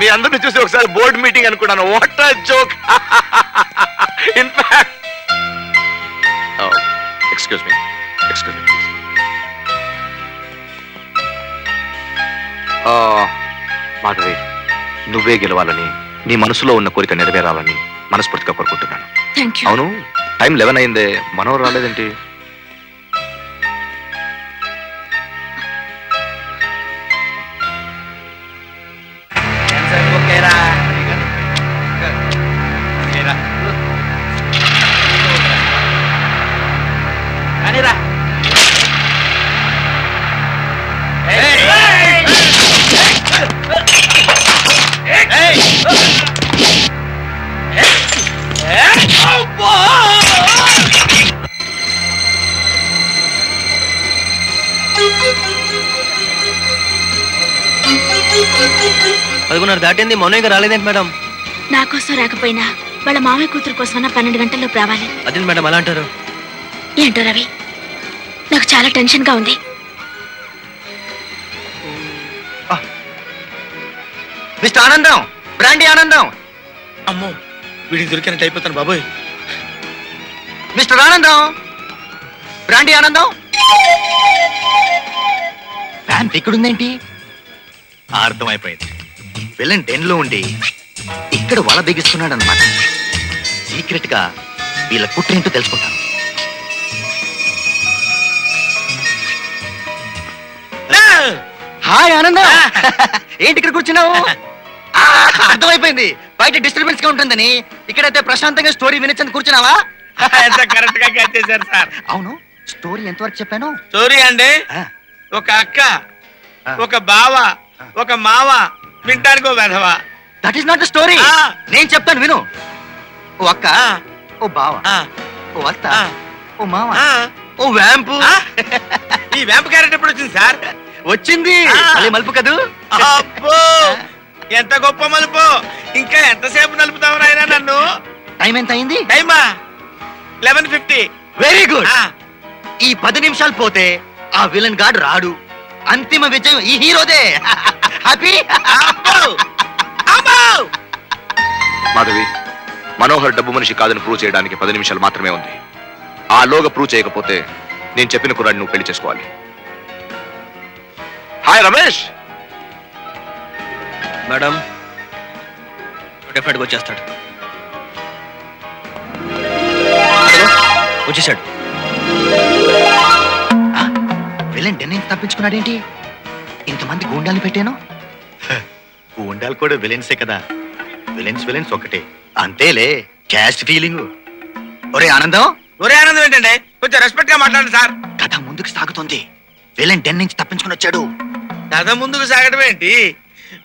మీ అందరిని చూసి ఒకసారి బోర్డ్ మీటింగ్ అనుకున్నాను. What a joke. In fact excuse me Madhavi, నువ్వే గెలవాలని, నీ మనసులో ఉన్న కోరిక నెరవేరాలని మనస్ఫూర్తిగా కోరుకుంటున్నాను. అవును, టైం 11 అయిందే, మనోరు రాలేదేంటి? పదకొండున్నర దాటింది, మౌనంగా రాలేదేంటి మేడం? నా కోసం రాకపోయినా వాళ్ళ మామయ్య కూతురు కోసం 12 గంటల్లో రావాలి. అదేంటి మేడం అలా అంటారు? ఏంటో రవి, నాకు చాలా టెన్షన్ గా ఉంది. మిస్టర్ ఆనందం, బ్రాండీ ఆనందం. అమ్మో, వీడికి దొరికినట్టు అయిపోతాను బాబోయ్. మిస్టర్ ఆనందం, బ్రాండీ ఆనందం. వ్యాన్ ఇక్కడుందేంటి? అర్థమైపోయింది. విలన్ 10 లో ఉండి ఇక్కడ వల బిగిస్తున్నాడు అనమాట. సీక్రెట్ గా వీళ్ళ కుట్రేంటో తెలుసుకుంటాను. హాయ్ ఆనందం, ఏంటి ఇక్కడ కూర్చున్నావు? అర్థమైపోయింది, బయట డిస్టర్బెన్స్ గా ఉంటుందని. ఇక్కడైతే ప్రశాంతంగా స్టోరీ వినొచ్చని కూర్చున్నావా? కరెక్ట్ గా క్యాచ్ చేశారు సార్. అవును, స్టోరీ ఎంతవరకు చెప్పాను? స్టోరీ అండి, ఒక అక్క, ఒక బావ, ఒక మావ, వింటానికి వెధవ. That is not the story. నేను చెప్తాను విను. ఓ అక్క, ఓ బావ, ఓ అత్త, ఓ మావ, ఓ వ్యాంపు. ఈ వ్యాంప్ క్యారెక్టర్ ఎప్పుడు వచ్చింది సార్? వచ్చింది, మళ్ళీ మలుపు కదూ. అబ్బో, ఎంత గొప్ప మలుపు. ఇంకా ఎంతసేపు నలుపుతావు నాయనా నన్ను? టైం ఎంత అయింది? టైమా 11:50. Very good. ఈ 10 నిమిషాలు పోతే ఆ విలన్ గాడు రాడు. అంతిమ విజయం ఈ హీరోదే. హ్యాపీ? మాధవి, మనోహర్ డబ్బు మనిషి కాదని ప్రూవ్ చేయడానికి 10 నిమిషాలు మాత్రమే ఉంది. ఆ లోగా ప్రూవ్ చేయకపోతే నేను చెప్పిన కుర్రాడిని నువ్వు పెళ్లి చేసుకోవాలి. హాయ్ రమేష్. మేడం, డెఫినెట్గా వచ్చేస్తాడు. వచ్చేసాడు. విలన్ 10 నుంచి తప్పించుకున్నాడేంటి? ఇంతమంది గూండాలు పెట్టాను. గూండాలు కూడా విలన్సే కదా. విలన్స్ ఒకటే, అంతేలే. Caste feeling. ఒరే ఆనందం. ఒరే ఆనందం ఏంటండి? కొంచెం రెస్పెక్ట్ గా మాట్లాడండి సార్. కథ ముందుకు సాగుతుంది. విలన్ 10 నుంచి తప్పించుకుని వచ్చాడు. కథ ముందుకు సాగడం ఏంటి?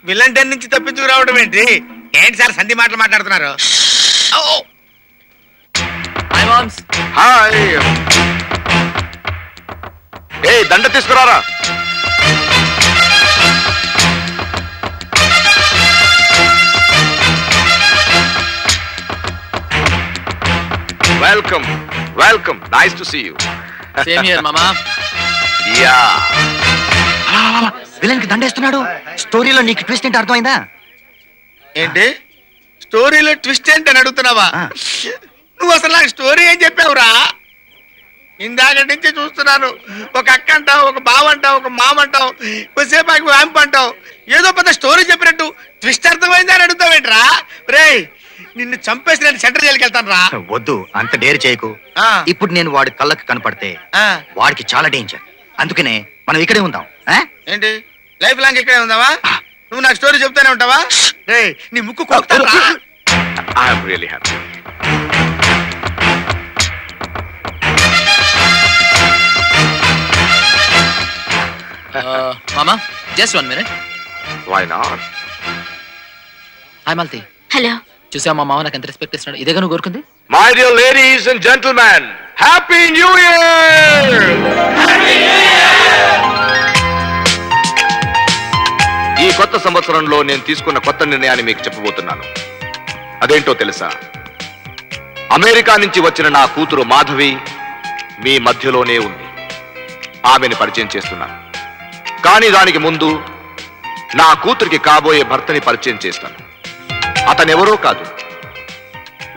విలన్ 10 నుంచి తప్పించుకు రావడం ఏంటి? ఏంటి సార్ సంధి మాటలు మాట్లాడుతున్నారు? హాయ్. ఏ దండ తీసుకురారా. Welcome welcome, nice to see you. Same here మామా. యా. విలన్ కి దండేస్తున్నాడు. స్టోరీలో నీకు ట్విస్ట్ ఏంటి అర్థమైందా? ఏంటి స్టోరీలో ట్విస్ట్ ఏంటి అని అడుగుతున్నావా? నువ్వు అసలు నాకు స్టోరీ ఏం చెప్పావురా? ఇందాక నుంచి చూస్తున్నాను. ఒక అక్క అంటావు, ఒక బావ అంటావు, ఒక మామ అంటావు, కొద్దిసేపు వ్యాంప్ అంటావు. ఏదో పెద్ద స్టోరీ చెప్పినట్టు ట్విస్ట్ అర్థమైందా అని అడుగుతావేంట్రా? రేయ్, నిన్ను చంపేసి నేను సెంటర్ జైలుకి వెళ్తాను రా. వద్దు, అంత డేర్ చేయకు. ఇప్పుడు నేను వాడి కళ్ళకి కనపడితే వాడికి చాలా డేంజర్. అందుకనే మనం ఇక్కడే ఉందాం. ఏంటి లైఫ్ లాంగ్ ఇక్కడే ఉందావా? నువ్వు నాకు స్టోరీ చెప్తానే ఉంటావా? రేయ్, నీ ముక్కు కొడతాను రా. I'm really happy. Mama, just 1 minute. Why not? Hi Malti. Hello. చూసావా మా మామ నాకు ఎంత రెస్పెక్ట్ ఇస్తున్నాడు? ఇదేగా నువ్వు కోరుకుంది? My dear ladies and gentlemen, Happy New Year! Happy New Year! ఈ కొత్త సంవత్సరంలో నేను తీసుకున్న కొత్త నిర్ణయాన్ని మీకు చెప్పబోతున్నాను. అదేంటో తెలుసా? అమెరికా నుంచి వచ్చిన నా కూతురు మాధవి మీ మధ్యలోనే ఉంది. ఆమెను పరిచయం చేస్తున్నాను. కానీ దానికి ముందు నా కూతురికి కాబోయే భర్తని పరిచయం చేస్తాను. అతనెవరో కాదు,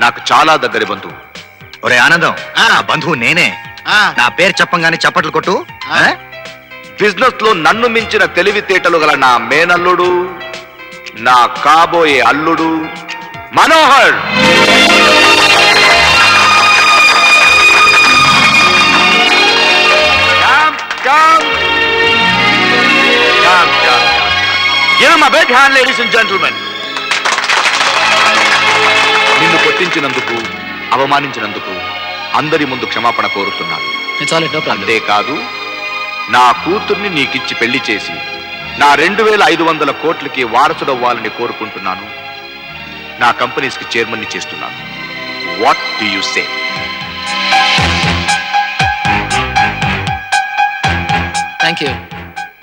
నాకు చాలా దగ్గరి బంధువు. ఒరే ఆనందం, ఆ బంధువు నేనే. ఆ, నా పేరు చెప్పంగానే చప్పట్లు కొట్టు. ఆ? బిజినెస్ లో నన్ను మించిన తెలివితేటలు గల నా మేనల్లుడు, నా కాబోయే అల్లుడు Manohar. Come, come. Come, come, come. Give him a big hand, ladies and gentlemen. నిన్ను కొట్టించినందుకు, అవమానించినందుకు అందరి ముందు క్షమాపణ కోరుతున్నాను. It's all no problem. అంతేకాదు, నా కూతుర్ని నీకిచ్చి పెళ్లి చేసి నా 2500 కోట్లకి వారసుడవ్వాలని కోరుకుంటున్నాను. నా కంపెనీస్ కి చైర్మన్ ని చేస్తున్నాను. What do you say?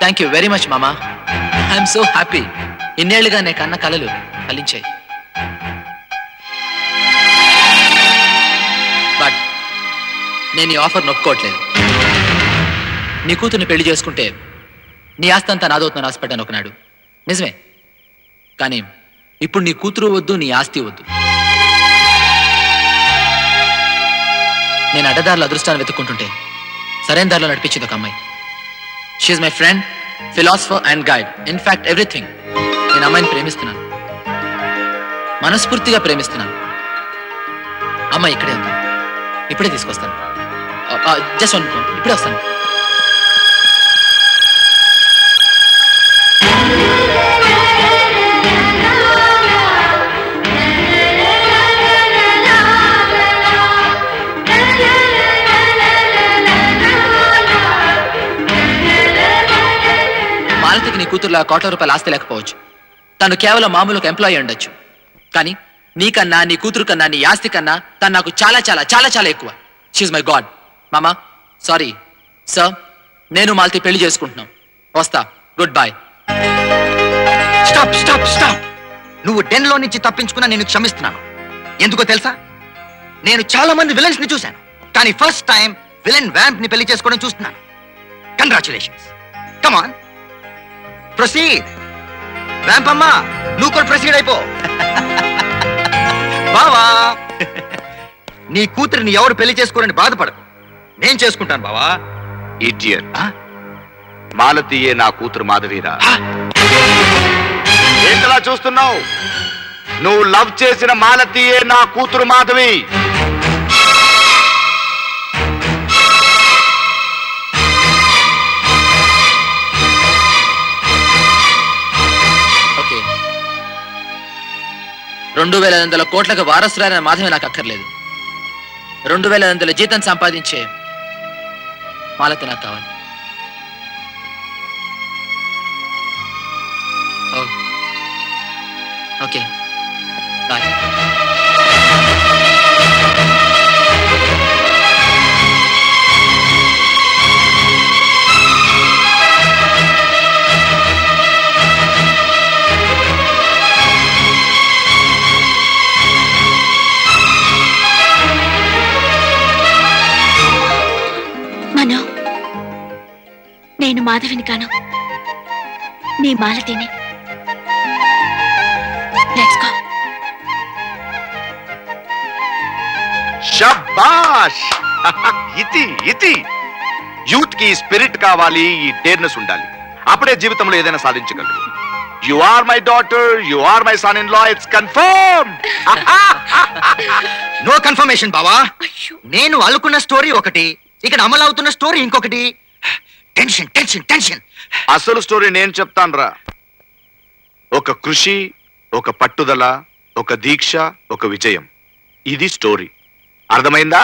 Thank you very much మామా. I'm so happy. ఇన్నేళ్లుగా నే కన్న కలలు ఫలించాయి. బట్ నేను ఈ ఆఫర్ నొప్పుకోవట్లేదు. నీ కూతుర్ని పెళ్లి చేసుకుంటే నీ ఆస్తి అంతా నాదవుతుందని ఆశపడ్డాను ఒకనాడు, నిజమే. కానీ ఇప్పుడు నీ కూతురు వద్దు, నీ ఆస్తి వద్దు. నేను అడ్డదారుల అదృష్టాన్ని వెతుక్కుంటుంటే సరైన దారిలో నడిపించింది ఒక అమ్మాయి. She's my friend, philosopher and guide, in fact everything. నేను అమ్మాయిని ప్రేమిస్తున్నాను, మనస్ఫూర్తిగా ప్రేమిస్తున్నాను. అమ్మాయి ఇక్కడే ఉంది, ఇప్పుడే తీసుకొస్తాను. జస్ట్ ఇప్పుడే వస్తాను. మాలతికి నీ కూతురులా కోట్ల రూపాయల ఆస్తి లేకపోవచ్చు. తను కేవలం మామూలు ఎంప్లాయీ ఉండొచ్చు. కానీ నీకన్నా, నీ కూతురు కన్నా, నీ ఆస్తి కన్నా తను నాకు చాలా చాలా చాలా చాలా ఎక్కువ. She's my god. మామా, సారీ సార్, నేను మాలతి పెళ్లి చేసుకుంటున్నాం. వస్తా. Good bye. Stop stop stop. నువ్వు డెన్ లో నుంచి తప్పించుకున్నా నేను క్షమిస్తున్నాను. ఎందుకో తెలుసా, నేను చాలా మంది విలన్స్ ని చూశాను, కానీ ఫస్ట్ టైం విలన్ వ్యాంప్ ని పెళ్లి చేసుకోవడం చూస్తున్నాను. Congratulations. Come on, proceed. Vamp అమ్మా, నువ్వు కూడా ప్రొసీడ్ అయిపో. బావా, నీ కూతురిని ఎవరు పెళ్లి చేసుకోరని బాధపడకు, నేను చేసుకుంటాను బావా. ఇడియట్. మాలతీయే నా కూతురు మాధవీరా. ఏంటలా చూస్తున్నావు? నువ్వు లవ్ చేసిన మాలతీయే నా కూతురు మాధవి. ఓకే, 2500 కోట్లకు వారసురాలైన మాధవి నాకు అక్కర్లేదు. 2500 జీతం సంపాదించే మాలతి నాకు కావాలి. Okay, bye. మనో, నేను మాధవిని కాను, నీ మాలతిని. Let's go. షబాష్. ఇది యూత్ కి స్పిరిట్ కావాలి, ఈ డేర్నెస్ ఉండాలి. అప్పుడే జీవితంలో ఏదైనా సాధించగలరు. You are my daughter, you are my son in law. It's confirm. No confirmation బావా. అయ్యో, నేను అనుకున్న స్టోరీ ఒకటి, ఇక్కడ అమలు అవుతున్న స్టోరీ ఇంకొకటి. Tension tension tension. అసలు స్టోరీ నేను చెప్తాను రా. ఒక కృషి, ఒక పట్టుదల, ఒక దీక్ష, ఒక విజయం. ఇది స్టోరీ. అర్థమైందా?